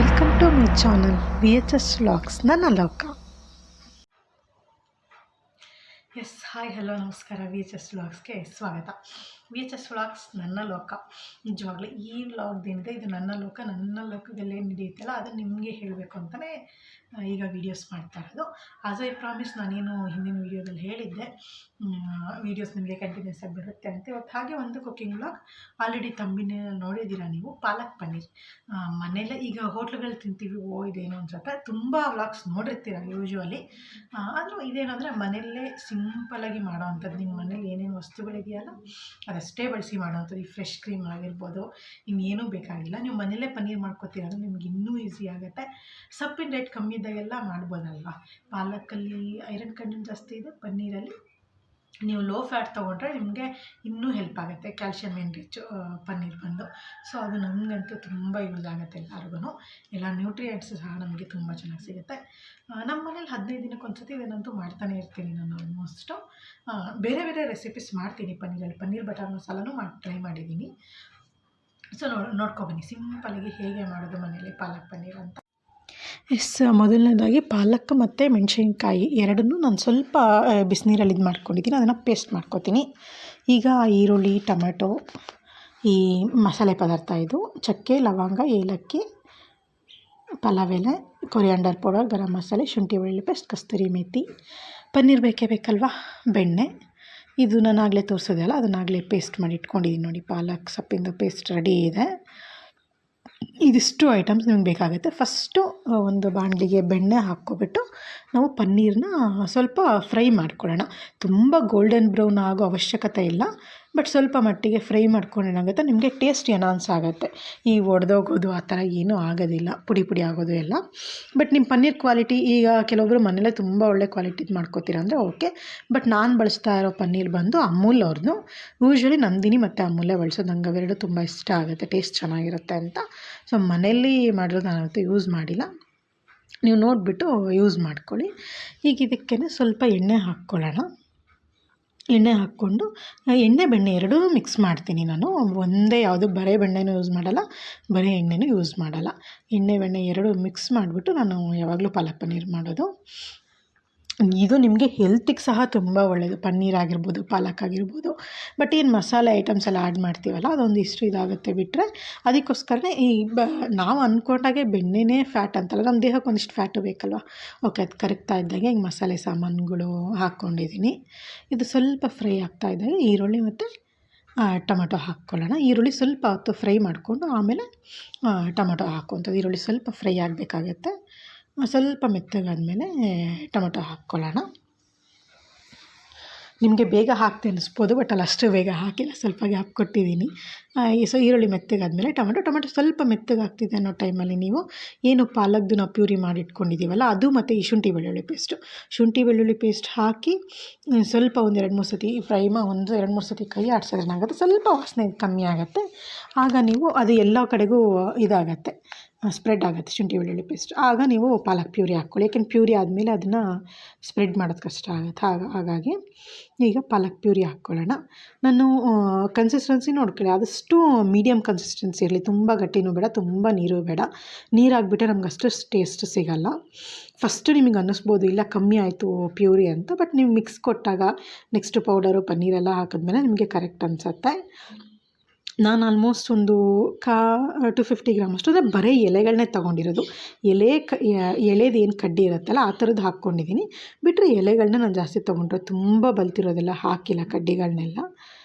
Welcome to my channel VHS vlogs ನನ್ನ ಲೋಕ. Hi hello ನಮಸ್ಕಾರ. VHS ವ್ಲಾಗ್ಸ್ಗೆ ಸ್ವಾಗತ. VHS ವ್ಲಾಗ್ಸ್ ನನ್ನ ಲೋಕ. ನಿಜವಾಗ್ಲೂ ಈ ವ್ಲಾಗ್ದಿಂದ ಇದು ನನ್ನ ಲೋಕದಲ್ಲಿ ಏನು ನಡೆಯುತ್ತಲ್ಲ ಅದನ್ನು ನಿಮಗೆ ಹೇಳಬೇಕು ಅಂತಲೇ ಈಗ ವೀಡಿಯೋಸ್ ಮಾಡ್ತಾ ಇರೋದು. ಆಸ್ ಐ ಪ್ರಾಮಿಸ್, ನಾನೇನು ಹಿಂದಿನ ವೀಡಿಯೋದಲ್ಲಿ ಹೇಳಿದ್ದೆ ವೀಡಿಯೋಸ್ ನಿಮಗೆ ಕಂಟಿನ್ಯೂಸ್ ಆಗಿ ಬರುತ್ತೆ ಅಂತ. ಇವತ್ತು ಹಾಗೆ ಒಂದು ಕುಕ್ಕಿಂಗ್ ವ್ಲಾಗ್. ಆಲ್ರೆಡಿ ತಂಬಿನ ನೋಡಿದ್ದೀರಾ ನೀವು, ಪಾಲಕ್ ಪನ್ನೀರ್. ಮನೆಯಲ್ಲೇ ಈಗ ಹೋಟ್ಲುಗಳು ತಿಂತೀವಿ, ಇದೇನು ಅನ್ಸುತ್ತೆ. ತುಂಬ ವ್ಲಾಗ್ಸ್ ನೋಡಿರ್ತೀರ ಯೂಶ್ವಲಿ. ಆದರೂ ಇದೇನಂದರೆ ಮನೆಯಲ್ಲೇ ಸಿಂಪಲಾಗಿ ಮಾಡೋವಂಥದ್ದು. ನಿಮ್ಮ ಮನೇಲಿ ಏನೇನು ವಸ್ತುಗಳಿದೆಯಲ್ಲ ಅದಷ್ಟೇ ಬಳಸಿ ಮಾಡೋವಂಥದ್ದು. ಈ ಫ್ರೆಶ್ ಕ್ರೀಮ್ ಆಗಿರ್ಬೋದು, ಇನ್ನೇನೂ ಬೇಕಾಗಿಲ್ಲ. ನೀವು ಮನೆಯಲ್ಲೇ ಪನ್ನೀರ್ ಮಾಡ್ಕೊತೀರ, ನಿಮ್ಗೆ ಇನ್ನೂ ಈಸಿ ಆಗುತ್ತೆ. ಸೊಪ್ಪಿನ ರೇಟ್ ಕಮ್ಮಿ ಇದ್ದಾಗೆಲ್ಲ ಮಾಡ್ಬೋದಲ್ವ. ಪಾಲಕಲ್ಲಿ ಐರನ್ ಕಂಟೆಂಟ್ ಜಾಸ್ತಿ ಇದೆ, ಪನ್ನೀರಲ್ಲಿ ನೀವು ಲೋ ಫ್ಯಾಟ್ ತೊಗೊಂಡ್ರೆ ನಿಮಗೆ ಇನ್ನೂ ಹೆಲ್ಪ್ ಆಗುತ್ತೆ. ಕ್ಯಾಲ್ಶಿಯಂ ರಿಚ್ ಪನ್ನೀರ್ ಬಂದು. ಸೊ ಅದು ನಮಗಂತೂ ತುಂಬ ಯೂಸ್ ಆಗುತ್ತೆ. ಎಲ್ಲ ನ್ಯೂಟ್ರಿಯೆಂಟ್ಸ್ ಸಹ ನಮಗೆ ತುಂಬ ಚೆನ್ನಾಗಿ ಸಿಗುತ್ತೆ. ನಮ್ಮ ಮನೇಲಿ 15 ದಿನಕ್ಕೆ ಒಂದ್ಸತಿ ಇದನ್ನಂತೂ ಮಾಡ್ತಾನೆ ಇರ್ತೀನಿ ನಾನು. ಆಲ್ಮೋಸ್ಟು ಬೇರೆ ಬೇರೆ ರೆಸಿಪೀಸ್ ಮಾಡ್ತೀನಿ ಪನ್ನೀರಲ್ಲಿ. ಪನ್ನೀರ್ ಬಟರ್ ಮಸಾಲನೂ ಟ್ರೈ ಮಾಡಿದ್ದೀನಿ. ಸೊ ನೋಡ್ಕೊಬನ್ನಿ ಸಿಂಪಲಾಗಿ ಹೇಗೆ ಮಾಡೋದು ಮನೇಲಿ ಪಾಲಕ್ ಪನ್ನೀರ್ ಅಂತ. ಮೊದಲನೇದಾಗಿ ಪಾಲಕ್ ಮತ್ತು ಮೆಣಸಿನ್ಕಾಯಿ ಎರಡನ್ನೂ ನಾನು ಸ್ವಲ್ಪ ಬಿಸಿನೀರಲ್ಲಿ ಮಾಡ್ಕೊಂಡಿದ್ದೀನಿ. ಅದನ್ನು ಪೇಸ್ಟ್ ಮಾಡ್ಕೊತೀನಿ. ಈಗ ಈರುಳ್ಳಿ, ಟೊಮೆಟೊ, ಈ ಮಸಾಲೆ ಪದಾರ್ಥ ಇದು ಚಕ್ಕೆ, ಲವಂಗ, ಏಲಕ್ಕಿ, ಪಲಾವ್ ಎಲೆ, ಕೊರಿಯಾಂಡರ್ ಪೌಡರ್, ಗರಂ ಮಸಾಲೆ, ಶುಂಠಿ ಬೆಳ್ಳುಳ್ಳಿ ಪೇಸ್ಟ್, ಕಸ್ತೂರಿ ಮೇಥಿ, ಪನ್ನೀರ್ ಬೇಕಲ್ವ, ಬೆಣ್ಣೆ. ಇದು ನಾನು ಆಗಲೇ ತೋರಿಸೋದಲ್ಲ, ಅದನ್ನಾಗಲೇ ಪೇಸ್ಟ್ ಮಾಡಿ ಇಟ್ಕೊಂಡಿದ್ದೀನಿ ನೋಡಿ. ಪಾಲಕ್ ಸೊಪ್ಪಿಂದು ಪೇಸ್ಟ್ ರೆಡಿ ಇದೆ. ಇದಿಷ್ಟು ಐಟಮ್ಸ್ ನಿಮ್ಗೆ ಬೇಕಾಗುತ್ತೆ. ಫಸ್ಟು ಒಂದು ಬಾಣಲಿಗೆ ಬೆಣ್ಣೆ ಹಾಕ್ಕೊಬಿಟ್ಟು ನಾವು ಪನ್ನೀರನ್ನ ಸ್ವಲ್ಪ ಫ್ರೈ ಮಾಡ್ಕೊಳ್ಳೋಣ. ತುಂಬ ಗೋಲ್ಡನ್ ಬ್ರೌನ್ ಆಗೋ ಅವಶ್ಯಕತೆ ಇಲ್ಲ, ಬಟ್ ಸ್ವಲ್ಪ ಮಟ್ಟಿಗೆ ಫ್ರೈ ಮಾಡ್ಕೊಂಡೇನಾಗುತ್ತೆ ನಿಮಗೆ ಟೇಸ್ಟ್ ಎನ್ಹಾನ್ಸ್ ಆಗುತ್ತೆ. ಈ ಒಡೆದೋಗೋದು ಆ ಥರ ಏನೂ ಆಗೋದಿಲ್ಲ, ಪುಡಿ ಆಗೋದು ಎಲ್ಲ. ಬಟ್ ನಿಮ್ಮ ಪನ್ನೀರ್ ಕ್ವಾಲಿಟಿ, ಈಗ ಕೆಲವೊಬ್ಬರು ಮನೇಲೇ ತುಂಬ ಒಳ್ಳೆ ಕ್ವಾಲಿಟಿದು ಮಾಡ್ಕೋತೀರ ಅಂದರೆ ಓಕೆ. ಬಟ್ ನಾನು ಬಳಸ್ತಾ ಇರೋ ಪನ್ನೀರ್ ಬಂದು ಅಮೂಲ್ ಅವ್ರದ್ದು. ಯೂಶ್ವಲಿ ನಂದಿನಿ ಮತ್ತು ಅಮೂಲೇ ಬಳಸೋದು. ನಂಗೆ ಅವೆರಡು ತುಂಬ ಇಷ್ಟ ಆಗುತ್ತೆ, ಟೇಸ್ಟ್ ಚೆನ್ನಾಗಿರುತ್ತೆ ಅಂತ. ಸೊ ಮನೆಯಲ್ಲಿ ಮಾಡಿರೋದು ನಾನಂತೂ ಯೂಸ್ ಮಾಡಿಲ್ಲ, ನೀವು ನೋಡಿಬಿಟ್ಟು ಯೂಸ್ ಮಾಡ್ಕೊಳ್ಳಿ. ಈಗ ಇದಕ್ಕೆ ಸ್ವಲ್ಪ ಎಣ್ಣೆ ಹಾಕ್ಕೊಳ್ಳೋಣ. ಎಣ್ಣೆ ಹಾಕ್ಕೊಂಡು ಎಣ್ಣೆ ಬೆಣ್ಣೆ ಎರಡೂ ಮಿಕ್ಸ್ ಮಾಡ್ತೀನಿ ನಾನು. ಒಂದೇ ಯಾವುದು ಬರೀ ಬೆಣ್ಣೆನೂ ಯೂಸ್ ಮಾಡಲ್ಲ, ಬರೀ ಎಣ್ಣೆನೂ ಯೂಸ್ ಮಾಡಲ್ಲ. ಎಣ್ಣೆ ಬೆಣ್ಣೆ ಎರಡೂ ಮಿಕ್ಸ್ ಮಾಡಿಬಿಟ್ಟು ನಾನು ಯಾವಾಗಲೂ ಪಾಲಕ್ ಪನ್ನೀರ್ ಮಾಡೋದು. ಇದು ನಿಮಗೆ ಹೆಲ್ತಿಗೆ ಸಹ ತುಂಬ ಒಳ್ಳೆಯದು. ಪನ್ನೀರ್ ಆಗಿರ್ಬೋದು, ಪಾಲಕ್ ಆಗಿರ್ಬೋದು. ಬಟ್ ಏನು ಮಸಾಲೆ ಐಟಮ್ಸ್ ಎಲ್ಲ ಆ್ಯಡ್ ಮಾಡ್ತೀವಲ್ಲ ಅದೊಂದು ಇಷ್ಟು ಇದಾಗುತ್ತೆ ಬಿಟ್ಟರೆ. ಅದಕ್ಕೋಸ್ಕರನೇ ನಾವು ಅಂದ್ಕೊಂಡಾಗೆ ಬೆಣ್ಣೆನೇ ಫ್ಯಾಟ್ ಅಂತಲ್ಲ, ನಮ್ಮ ದೇಹಕ್ಕೆ ಒಂದಿಷ್ಟು ಫ್ಯಾಟು ಬೇಕಲ್ವ. ಓಕೆ, ಅದು ಕರಗ್ತಾ ಇದ್ದಾಗೆ ಹಿಂಗೆ ಮಸಾಲೆ ಸಾಮಾನುಗಳು ಹಾಕ್ಕೊಂಡಿದ್ದೀನಿ. ಇದು ಸ್ವಲ್ಪ ಫ್ರೈ ಆಗ್ತಾ ಇದ್ದಾಗ ಈರುಳ್ಳಿ ಮತ್ತು ಟೊಮೆಟೊ ಹಾಕ್ಕೊಳ್ಳೋಣ. ಈರುಳ್ಳಿ ಸ್ವಲ್ಪ ಹೊತ್ತು ಫ್ರೈ ಮಾಡಿಕೊಂಡು ಆಮೇಲೆ ಟೊಮೆಟೊ ಹಾಕುವಂಥದ್ದು. ಈರುಳ್ಳಿ ಸ್ವಲ್ಪ ಫ್ರೈ ಆಗಬೇಕಾಗತ್ತೆ. ಸ್ವಲ್ಪ ಮೆತ್ತಗಾದಮೇಲೆ ಟೊಮೆಟೊ ಹಾಕ್ಕೊಳ್ಳೋಣ. ನಿಮಗೆ ಬೇಗ ಹಾಕ್ತೆ ಅನ್ನಿಸ್ಬೋದು, ಬಟ್ ಅಲ್ಲಿ ಅಷ್ಟು ಬೇಗ ಹಾಕಿಲ್ಲ, ಸ್ವಲ್ಪ ಗ್ಯಾಪ್ ಕೊಟ್ಟಿದ್ದೀನಿ. ಸೊ ಈರುಳ್ಳಿ ಮೆತ್ತಗಾದಮೇಲೆ ಟೊಮೆಟೊ ಸ್ವಲ್ಪ ಮೆತ್ತಗಾಗ್ತಿದೆ ಅನ್ನೋ ಟೈಮಲ್ಲಿ ನೀವು ಏನು ಪಾಲಕ್ದು ನಾವು ಪ್ಯೂರಿ ಮಾಡಿ ಇಟ್ಕೊಂಡಿದ್ದೀವಲ್ಲ ಅದು ಮತ್ತು ಈ ಶುಂಠಿ ಬೆಳ್ಳುಳ್ಳಿ ಪೇಸ್ಟ್ ಹಾಕಿ ಸ್ವಲ್ಪ ಒಂದು 2-3 ಸತಿ ಫ್ರೈ ಒಂದು 2-3 ಸತಿ ಕೈ ಆಡಿಸೋದ್ರೇನಾಗುತ್ತೆ, ಸ್ವಲ್ಪ ವಾಸನೆ ಕಮ್ಮಿ ಆಗುತ್ತೆ. ಆಗ ನೀವು ಅದು ಎಲ್ಲ ಕಡೆಗೂ ಇದಾಗತ್ತೆ, ಸ್ಪ್ರೆಡ್ ಆಗುತ್ತೆ ಶುಂಠಿ ಬೆಳ್ಳುಳ್ಳಿ ಪೇಸ್ಟ್. ಆಗ ನೀವು ಪಾಲಕ್ ಪ್ಯೂರಿ ಹಾಕ್ಕೊಳ್ಳಿ. ಯಾಕೆಂದ್ರೆ ಪ್ಯೂರಿ ಆದಮೇಲೆ ಅದನ್ನು ಸ್ಪ್ರೆಡ್ ಮಾಡೋದು ಕಷ್ಟ ಆಗುತ್ತೆ. ಹಾಗಾಗಿ ಈಗ ಪಾಲಕ್ ಪ್ಯೂರಿ ಹಾಕ್ಕೊಳ್ಳೋಣ. ನಾನು ಕನ್ಸಿಸ್ಟೆನ್ಸಿ ನೋಡ್ಕೊಳ್ಳಿ, ಆದಷ್ಟು ಮೀಡಿಯಮ್ ಕನ್ಸಿಸ್ಟೆನ್ಸಿ ಇರಲಿ. ತುಂಬ ಗಟ್ಟಿನೂ ಬೇಡ, ತುಂಬ ನೀರು ಬೇಡ. ನೀರಾಗಿಬಿಟ್ಟರೆ ನಮ್ಗೆ ಅಷ್ಟು ಟೇಸ್ಟ್ ಸಿಗೋಲ್ಲ. ಫಸ್ಟು ನಿಮಗೆ ಅನ್ನಿಸ್ಬೋದು ಇಲ್ಲ ಕಮ್ಮಿ ಆಯಿತು ಪ್ಯೂರಿ ಅಂತ, ಬಟ್ ನೀವು ಮಿಕ್ಸ್ ಕೊಟ್ಟಾಗ ನೆಕ್ಸ್ಟ್ ಪೌಡರು ಪನ್ನೀರೆಲ್ಲ ಹಾಕಿದ್ಮೇಲೆ ನಿಮಗೆ ಕರೆಕ್ಟ್ ಅನಿಸುತ್ತೆ. ನಾನು ಆಲ್ಮೋಸ್ಟ್ ಒಂದು 250 ಗ್ರಾಮ್ ಅಷ್ಟು ಅಂದರೆ ಬರೀ ಎಲೆಗಳನ್ನೇ ತೊಗೊಂಡಿರೋದು. ಎಳೆದು ಏನು ಕಡ್ಡಿ ಇರುತ್ತಲ್ಲ ಆ ಥರದ್ದು ಹಾಕ್ಕೊಂಡಿದ್ದೀನಿ. ಬಿಟ್ಟರೆ ಎಲೆಗಳನ್ನ ನಾನು ಜಾಸ್ತಿ ತೊಗೊಂಡ್ರೆ, ತುಂಬ ಬಲ್ತಿರೋದೆಲ್ಲ ಹಾಕಿಲ್ಲ ಕಡ್ಡಿಗಳನ್ನೆಲ್ಲ.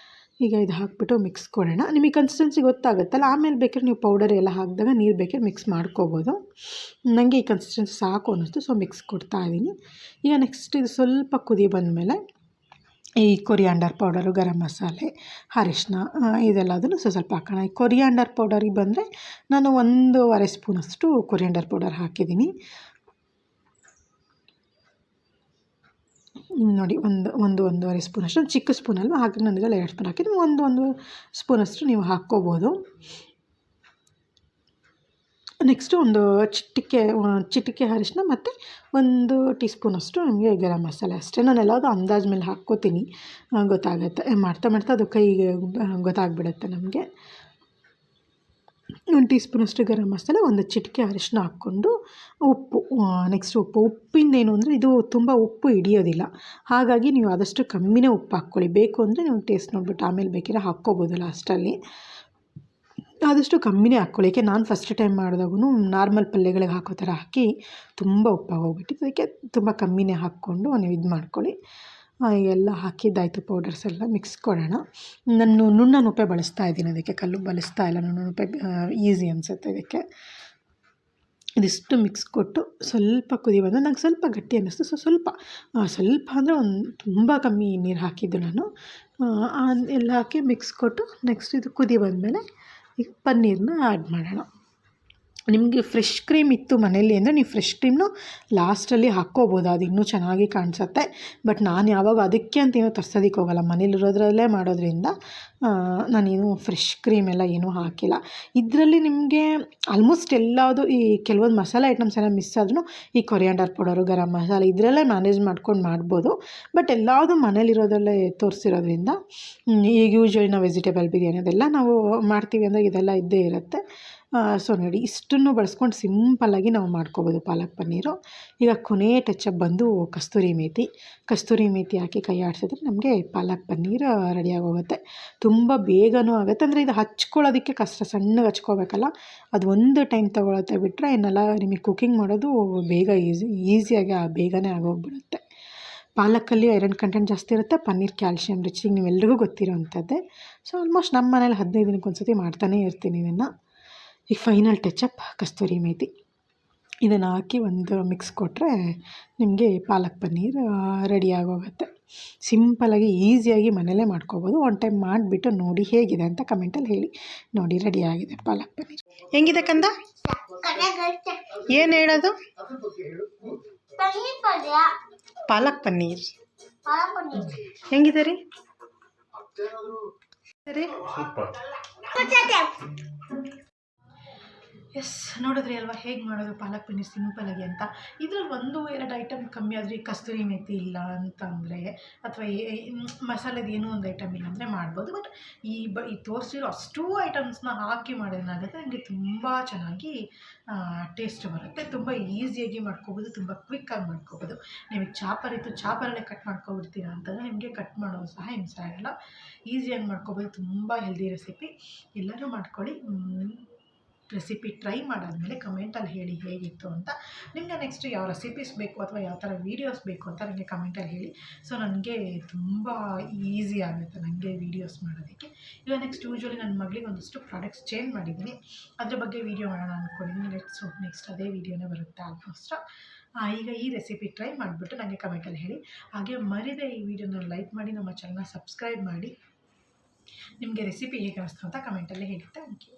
ಈಗ ಇದು ಹಾಕ್ಬಿಟ್ಟು ಮಿಕ್ಸ್ ಕೊಡೋಣ. ನಿಮಗೆ ಕನ್ಸಿಸ್ಟೆನ್ಸಿ ಗೊತ್ತಾಗುತ್ತಲ್ಲ, ಆಮೇಲೆ ಬೇಕಾದ್ರೆ ನೀವು ಪೌಡರ್ ಎಲ್ಲ ಹಾಕಿದಾಗ ನೀರು ಬೇಕಾದ್ರೆ ಮಿಕ್ಸ್ ಮಾಡ್ಕೋಬೋದು. ನನಗೆ ಈ ಕನ್ಸಿಸ್ಟೆನ್ಸಿ ಸಾಕು ಅನ್ನಿಸ್ತು, ಸೊ ಮಿಕ್ಸ್ ಕೊಡ್ತಾಯಿದ್ದೀನಿ. ಈಗ ನೆಕ್ಸ್ಟ್ ಇದು ಸ್ವಲ್ಪ ಕುದಿ ಬಂದಮೇಲೆ ಈ ಕೊರಿಯಾಂಡರ್ ಪೌಡರು, ಗರಂ ಮಸಾಲೆ, ಅರಿಶಿನ ಇದೆಲ್ಲದನ್ನು ಸ್ವಲ್ಪ ಹಾಕೋಣ. ಈ ಕೊರಿಯಾಂಡರ್ ಪೌಡರಿಗೆ ಬಂದರೆ ನಾನು 1.5 ಸ್ಪೂನಷ್ಟು ಕೊರಿಯಾಂಡರ್ ಪೌಡರ್ ಹಾಕಿದ್ದೀನಿ ನೋಡಿ. 1.5 ಸ್ಪೂನಷ್ಟು, ಚಿಕ್ಕ ಸ್ಪೂನಲ್ವ, ಹಾಗೆ ನನಗೆಲ್ಲ 2 ಸ್ಪೂನ್ ಹಾಕಿದ್ದೀನಿ. 1 ಸ್ಪೂನಷ್ಟು ನೀವು ಹಾಕ್ಕೋಬೋದು. ನೆಕ್ಸ್ಟು ಒಂದು ಚಿಟಿಕೆ ಅರಿಶಿನ ಮತ್ತು 1 ಟೀ ಸ್ಪೂನಷ್ಟು ನಮಗೆ ಗರಂ ಮಸಾಲೆ ಅಷ್ಟೇ. ನಾನು ಎಲ್ಲದೂ ಅಂದಾಜು ಮೇಲೆ ಹಾಕ್ಕೋತೀನಿ, ಗೊತ್ತಾಗುತ್ತೆ. ಮಾಡ್ತಾ ಅದು ಕೈಗೆ ಗೊತ್ತಾಗ್ಬಿಡುತ್ತೆ ನಮಗೆ. 1 ಟೀ ಸ್ಪೂನಷ್ಟು ಗರಂ ಮಸಾಲ, 1 ಚಿಟಿಕೆ ಅರಿಶಿನ ಹಾಕ್ಕೊಂಡು ಉಪ್ಪು, ನೆಕ್ಸ್ಟ್ ಉಪ್ಪಿಂದೇನು ಅಂದರೆ ಇದು ತುಂಬ ಉಪ್ಪು ಹಿಡಿಯೋದಿಲ್ಲ, ಹಾಗಾಗಿ ನೀವು ಆದಷ್ಟು ಕಮ್ಮಿನೇ ಉಪ್ಪು ಹಾಕ್ಕೊಳ್ಳಿ. ಬೇಕು ಅಂದರೆ ನೀವು ಟೇಸ್ಟ್ ನೋಡಿಬಿಟ್ಟು ಆಮೇಲೆ ಬೇಕಿದ್ರೆ ಹಾಕ್ಕೋಬೋದು ಲಾಸ್ಟಲ್ಲಿ. ಆದಷ್ಟು ಕಮ್ಮಿನೇ ಹಾಕ್ಕೊಳ್ಳಿ. ಏಕೆ ನಾನು ಫಸ್ಟ್ ಟೈಮ್ ಮಾಡಿದಾಗೂ ನಾರ್ಮಲ್ ಪಲ್ಯಗಳಿಗೆ ಹಾಕೋ ಥರ ಹಾಕಿ ತುಂಬ ಉಪ್ಪಾಗೋಗ್ಬಿಟ್ಟಿತ್ತು. ಅದಕ್ಕೆ ತುಂಬ ಕಮ್ಮಿನೇ ಹಾಕ್ಕೊಂಡು ನೀವು ಇದು ಮಾಡ್ಕೊಳ್ಳಿ. ಎಲ್ಲ ಹಾಕಿದ್ದಾಯಿತು, ಪೌಡರ್ಸ್ ಎಲ್ಲ ಮಿಕ್ಸ್ ಕೊಡೋಣ. ನಾನು ನುಣ್ಣನುಪ್ಪೆ ಬಳಸ್ತಾ ಇದ್ದೀನಿ, ಅದಕ್ಕೆ ಕಲ್ಲು ಬಳಸ್ತಾ ಇಲ್ಲ. ನುಣ್ಣನುಪ್ಪೆ ಈಸಿ ಅನಿಸುತ್ತೆ ಇದಕ್ಕೆ. ಇದಿಷ್ಟು ಮಿಕ್ಸ್ ಕೊಟ್ಟು ಸ್ವಲ್ಪ ಕುದಿ ಬಂದು ನಂಗೆ ಸ್ವಲ್ಪ ಗಟ್ಟಿ ಅನ್ನಿಸ್ತು. ಸ್ವಲ್ಪ ಅಂದರೆ ತುಂಬ ಕಮ್ಮಿ ನೀರು ಹಾಕಿದ್ದು ನಾನು. ಎಲ್ಲ ಹಾಕಿ ಮಿಕ್ಸ್ ಕೊಟ್ಟು ನೆಕ್ಸ್ಟ್ ಇದು ಕುದಿ ಬಂದಮೇಲೆ ಈಗ ಪನ್ನೀರನ್ನ ಆ್ಯಡ್ ಮಾಡೋಣ. ನಿಮಗೆ ಫ್ರೆಶ್ ಕ್ರೀಮ್ ಇತ್ತು ಮನೇಲಿ ಅಂದರೆ ನೀವು ಫ್ರೆಶ್ ಕ್ರೀಮ್ನು ಲಾಸ್ಟಲ್ಲಿ ಹಾಕ್ಕೋಬೋದು, ಅದು ಇನ್ನೂ ಚೆನ್ನಾಗಿ ಕಾಣಿಸುತ್ತೆ. ಬಟ್ ನಾನು ಯಾವಾಗ ಅದಕ್ಕೆ ಅಂತ ಏನೂ ತರ್ಸೋದಕ್ಕೆ ಹೋಗಲ್ಲ, ಮನೇಲಿರೋದ್ರಲ್ಲೇ ಮಾಡೋದ್ರಿಂದ ನಾನೇನು ಫ್ರೆಶ್ ಕ್ರೀಮ್ ಎಲ್ಲ ಏನೂ ಹಾಕಿಲ್ಲ. ಇದರಲ್ಲಿ ನಿಮಗೆ ಆಲ್ಮೋಸ್ಟ್ ಎಲ್ಲದು ಈ ಕೆಲವೊಂದು ಮಸಾಲೆ ಐಟಮ್ಸ್ ಎಲ್ಲ ಮಿಸ್ ಆದ್ರೂ ಈ ಕೊರಿಯಾಂಡರ್ ಪೌಡರು, ಗರಂ ಮಸಾಲೆ ಇದರಲ್ಲೇ ಮ್ಯಾನೇಜ್ ಮಾಡ್ಕೊಂಡು ಮಾಡ್ಬೋದು. ಬಟ್ ಎಲ್ಲದೂ ಮನೇಲಿರೋದಲ್ಲೇ ತೋರಿಸಿರೋದ್ರಿಂದ ಈಗ ಯೂಶ್ವಲಿ ನಾವು ವೆಜಿಟೇಬಲ್ ಬಿರಿಯಾನಿ ಅದೆಲ್ಲ ನಾವು ಮಾಡ್ತೀವಿ ಅಂದರೆ ಇದೆಲ್ಲ ಇದ್ದೇ ಇರುತ್ತೆ. ಸೊ ನೋಡಿ, ಇಷ್ಟನ್ನು ಬಳಸ್ಕೊಂಡು ಸಿಂಪಲ್ಲಾಗಿ ನಾವು ಮಾಡ್ಕೋಬೋದು ಪಾಲಕ್ ಪನ್ನೀರು. ಈಗ ಕೊನೆ ಟಚಪ್ ಬಂದು ಕಸ್ತೂರಿ ಮೇಥಿ ಹಾಕಿ ಕೈ ಆಡಿಸಿದ್ರೆ ನಮಗೆ ಪಾಲಕ್ ಪನ್ನೀರ್ ರೆಡಿಯಾಗಿ ಹೋಗುತ್ತೆ. ತುಂಬ ಬೇಗನೂ ಆಗುತ್ತೆ, ಅಂದರೆ ಇದು ಹಚ್ಕೊಳ್ಳೋದಕ್ಕೆ ಕಷ್ಟ, ಸಣ್ಣಗೆ ಹಚ್ಕೋಬೇಕಲ್ಲ, ಅದು ಒಂದು ಟೈಮ್ ತೊಗೊಳುತ್ತೆ. ಬಿಟ್ಟರೆ ಇನ್ನೆಲ್ಲ ನಿಮಗೆ ಕುಕ್ಕಿಂಗ್ ಮಾಡೋದು ಬೇಗ ಈಸಿಯಾಗಿ ಬೇಗನೆ ಆಗೋಗ್ಬಿಡುತ್ತೆ. ಪಾಲಕ್ಕಲ್ಲಿ ಐರನ್ ಕಂಟೆಂಟ್ ಜಾಸ್ತಿ ಇರುತ್ತೆ, ಪನ್ನೀರ್ ಕ್ಯಾಲ್ಶಿಯಂ ರಿಚ್, ಈಗ ನೀವೆಲ್ರಿಗೂ ಗೊತ್ತಿರೋ ಅಂಥದ್ದೇ. ಸೊ ಆಲ್ಮೋಸ್ಟ್ ನಮ್ಮ ಮನೇಲಿ 15 ದಿನಕ್ಕೆ ಒಂದು ಸತಿ ಮಾಡ್ತಾನೇ ಇರ್ತೀನಿ ಇದನ್ನು. ಈಗ ಫೈನಲ್ ಟಚಪ್ ಕಸ್ತೂರಿ ಮೇಥಿ ಇದನ್ನು ಹಾಕಿ ಒಂದು ಮಿಕ್ಸ್ ಕೊಟ್ಟರೆ ನಿಮಗೆ ಪಾಲಕ್ ಪನ್ನೀರ್ ರೆಡಿಯಾಗೋಗುತ್ತೆ. ಸಿಂಪಲಾಗಿ ಈಸಿಯಾಗಿ ಮನೇಲೇ ಮಾಡ್ಕೋಬೋದು. ಒನ್ ಟೈಮ್ ಮಾಡಿಬಿಟ್ಟು ನೋಡಿ ಹೇಗಿದೆ ಅಂತ ಕಮೆಂಟಲ್ಲಿ ಹೇಳಿ. ನೋಡಿ, ರೆಡಿಯಾಗಿದೆ ಪಾಲಕ್ ಪನ್ನೀರ್. ಹೆಂಗಿದೆ ಕಂದ? ಏನು ಹೇಳೋದು? ಪಾಲಕ್ ಪನ್ನೀರ್ ಹೆಂಗಿದೆ ರೀ? ಎಸ್, ನೋಡಿದ್ರಿ ಅಲ್ವಾ ಹೇಗೆ ಮಾಡೋದು ಪಾಲಕ್ ಪನ್ನೀರ್ ಸಿಂಪಲಾಗಿ ಅಂತ. ಇದರಲ್ಲಿ 1-2 ಐಟಮ್ ಕಮ್ಮಿ ಆದರೆ, ಕಸ್ತೂರಿ ಮೇಥಿ ಇಲ್ಲ ಅಂತಂದರೆ ಅಥವಾ ಮಸಾಲೆದು ಏನೋ ಒಂದು ಐಟಮ್ ಇಲ್ಲ ಅಂದರೆ ಮಾಡ್ಬೋದು. ಬಟ್ ಈ ತೋರಿಸಿರೋ ಅಷ್ಟೂ ಐಟಮ್ಸ್ನ ಹಾಕಿ ಮಾಡೋದೇನಾಗುತ್ತೆ, ನನಗೆ ತುಂಬ ಚೆನ್ನಾಗಿ ಟೇಸ್ಟ್ ಬರುತ್ತೆ. ತುಂಬ ಈಸಿಯಾಗಿ ಮಾಡ್ಕೋಬೋದು, ತುಂಬ ಕ್ವಿಕ್ಕಾಗಿ ಮಾಡ್ಕೋಬೋದು. ನಿಮಗೆ ಚಾಪರ್ ಇತ್ತು, ಚಾಪರಲ್ಲೇ ಕಟ್ ಮಾಡ್ಕೊಬಿಡ್ತೀರಾ ಅಂತಂದರೆ ನಿಮಗೆ ಕಟ್ ಮಾಡೋದು ಸಹ ಹಿಂಸೆ ಆಗಲ್ಲ, ಈಸಿಯಾಗಿ ಮಾಡ್ಕೋಬೋದು. ತುಂಬ ಹೆಲ್ದಿ ರೆಸಿಪಿ, ಎಲ್ಲರೂ ಮಾಡ್ಕೊಳ್ಳಿ. ರೆಸಿಪಿ ಟ್ರೈ ಮಾಡಾದಮೇಲೆ ಕಮೆಂಟಲ್ಲಿ ಹೇಳಿ ಹೇಗಿತ್ತು ಅಂತ. ನಿಮಗೆ ನೆಕ್ಸ್ಟ್ ಯಾವ ರೆಸಿಪೀಸ್ ಬೇಕು ಅಥವಾ ಯಾವ ಥರ ವೀಡಿಯೋಸ್ ಬೇಕು ಅಂತ ನನಗೆ ಕಮೆಂಟಲ್ಲಿ ಹೇಳಿ. ಸೊ ನನಗೆ ತುಂಬ ಈಸಿ ಆಗುತ್ತೆ ನನಗೆ ವೀಡಿಯೋಸ್ ಮಾಡೋದಕ್ಕೆ. ಈಗ ನೆಕ್ಸ್ಟ್ ಯೂಶ್ವಲಿ ನನ್ನ ಮಗಳಿಗೆ ಒಂದಷ್ಟು ಪ್ರಾಡಕ್ಟ್ಸ್ ಚೇಂಜ್ ಮಾಡಿದ್ದೀನಿ, ಅದ್ರ ಬಗ್ಗೆ ವೀಡಿಯೋ ಮಾಡೋಣ ಅಂದ್ಕೊಂಡಿದ್ದೀನಿ. ನೆಕ್ಸ್ಟ್ ಅದೇ ವೀಡಿಯೋನೇ ಬರುತ್ತೆ ಆಲ್ಮೋಸ್ಟ್. ಈಗ ಈ ರೆಸಿಪಿ ಟ್ರೈ ಮಾಡಿಬಿಟ್ಟು ನನಗೆ ಕಮೆಂಟಲ್ಲಿ ಹೇಳಿ. ಹಾಗೆ ಮರಿದೇ ಈ ವಿಡಿಯೋನ ಲೈಕ್ ಮಾಡಿ, ನಮ್ಮ ಚಾನಲ್ನ ಸಬ್ಸ್ಕ್ರೈಬ್ ಮಾಡಿ. ನಿಮಗೆ ರೆಸಿಪಿ ಹೇಗೆ ಅನಿಸ್ತು ಅಂತ ಕಮೆಂಟಲ್ಲಿ ಹೇಳಿ. Thank you.